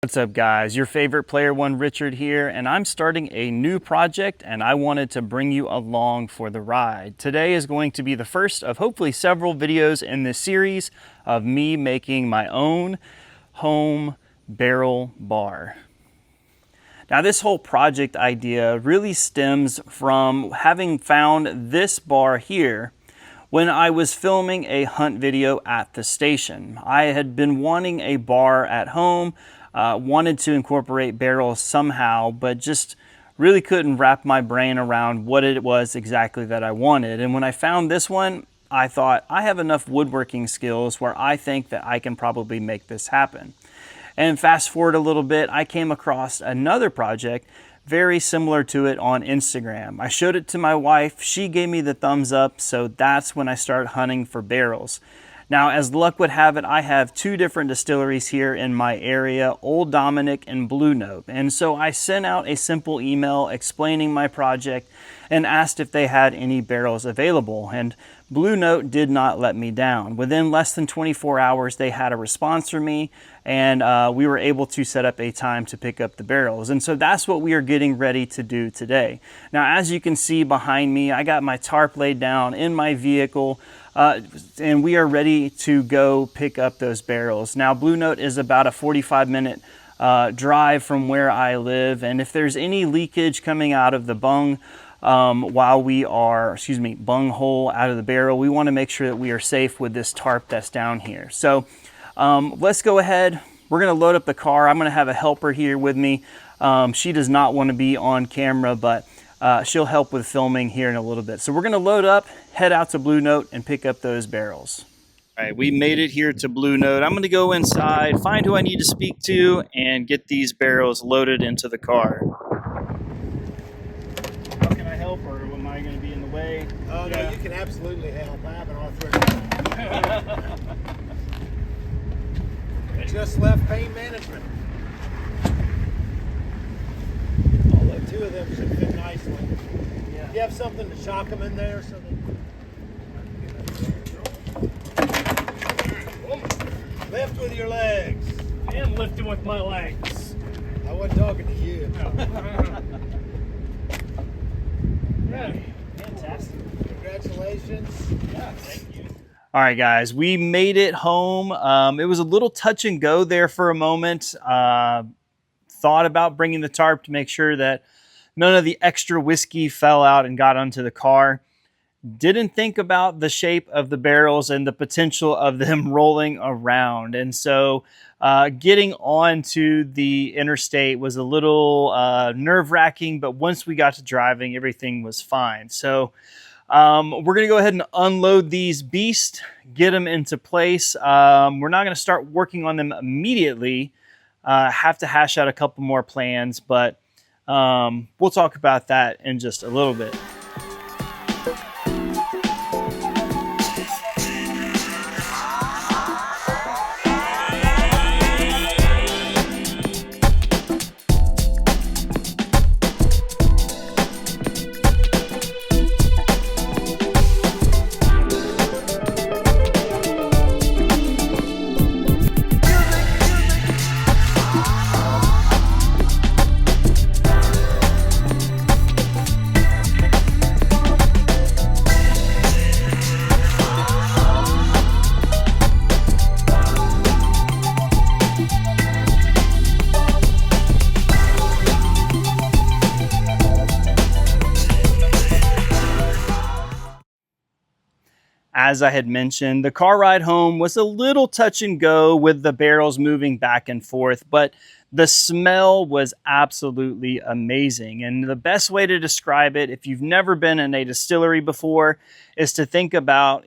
What's up guys, your favorite Player One Richard here, and I'm starting a new project and I wanted to bring you along for the ride. Today is going to be the first of hopefully several videos in this series of me making my own home barrel bar. Now this whole project idea really stems from having found this bar here when I was filming a hunt video at the station. I had been wanting a bar at home, wanted to incorporate barrels somehow, but just really couldn't wrap my brain around what it was exactly that I wanted. And when I found this one, I thought I have enough woodworking skills where I think that I can probably make this happen. And fast forward a little bit, I came across another project very similar to it on Instagram. I showed it to my wife, she gave me the thumbs up, so that's when I started hunting for barrels. Now, as luck would have it, I have two different distilleries here in my area, Old Dominick and Blue Note. And so I sent out a simple email explaining my project and asked if they had any barrels available. And Blue Note did not let me down. Within less than 24 hours, they had a response from me, and we were able to set up a time to pick up the barrels. And so that's what we are getting ready to do today. Now, as you can see behind me, I got my tarp laid down in my vehicle, and we are ready to go pick up those barrels. Now, Blue Note is about a 45-minute drive from where I live, and if there's any leakage coming out of the bung while we are, bung hole out of the barrel, we want to make sure that we are safe with this tarp that's down here. So let's go ahead. We're going to load up the car. I'm going to have a helper here with me. She does not want to be on camera, but she'll help with filming here in a little bit. So we're going to load up, head out to Blue Note, and pick up those barrels. All right, we made it here to Blue Note. I'm going to go inside, find who I need to speak to, and get these barrels loaded into the car. How can I help, or am I going to be in the way? Oh, yeah. No, you can absolutely help. I have an arthritic. Just left pain management. Although two of them should fit nicely. Yeah. You have something to shock them in there so that... Lift with your legs. And lifting with my legs. I wasn't talking to you. Yeah, fantastic. Congratulations. Yeah, thank you. All right, guys, we made it home. It was a little touch and go there for a moment. Thought about bringing the tarp to make sure that none of the extra whiskey fell out and got onto the car. Didn't think about the shape of the barrels and the potential of them rolling around. And so getting onto the interstate was a little nerve-wracking, but once we got to driving, everything was fine. So we're going to go ahead and unload these beasts, get them into place. We're not going to start working on them immediately. Have to hash out a couple more plans, but we'll talk about that in just a little bit. As I had mentioned, the car ride home was a little touch and go with the barrels moving back and forth, but the smell was absolutely amazing. And the best way to describe it, if you've never been in a distillery before, is to think about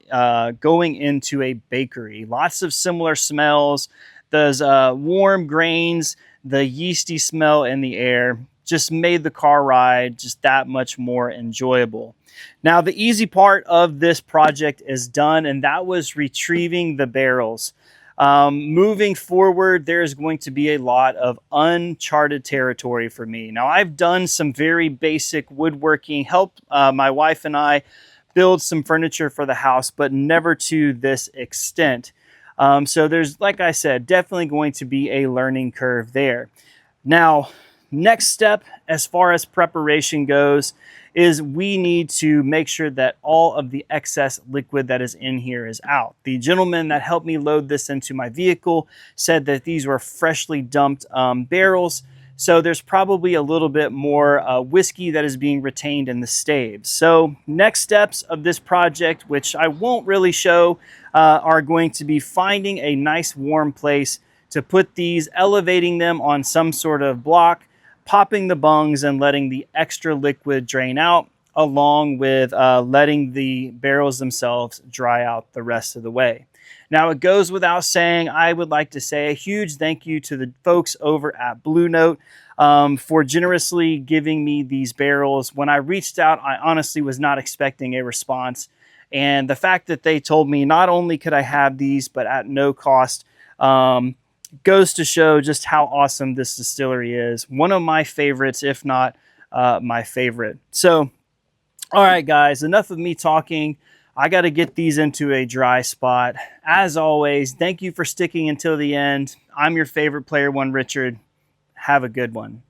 going into a bakery. Lots of similar smells, those warm grains, the yeasty smell in the air just made the car ride just that much more enjoyable. Now, the easy part of this project is done, and that was retrieving the barrels. Moving forward, there's going to be a lot of uncharted territory for me. Now, I've done some very basic woodworking, helped my wife and I build some furniture for the house, but never to this extent. So there's, like I said, definitely going to be a learning curve there. Now, next step as far as preparation goes is we need to make sure that all of the excess liquid that is in here is out. The gentleman that helped me load this into my vehicle said that these were freshly dumped barrels, so there's probably a little bit more whiskey that is being retained in the staves. So next steps of this project, which I won't really show, are going to be finding a nice warm place to put these, elevating them on some sort of block, popping the bungs and letting the extra liquid drain out, along with letting the barrels themselves dry out the rest of the way. Now, it goes without saying, I would like to say a huge thank you to the folks over at Blue Note for generously giving me these barrels. When I reached out, I honestly was not expecting a response. And the fact that they told me not only could I have these, but at no cost, goes to show just how awesome this distillery is. One of my favorites, if not my favorite. So, all right, guys, enough of me talking. I got to get these into a dry spot. As always, thank you for sticking until the end. I'm your favorite player one, Richard. Have a good one.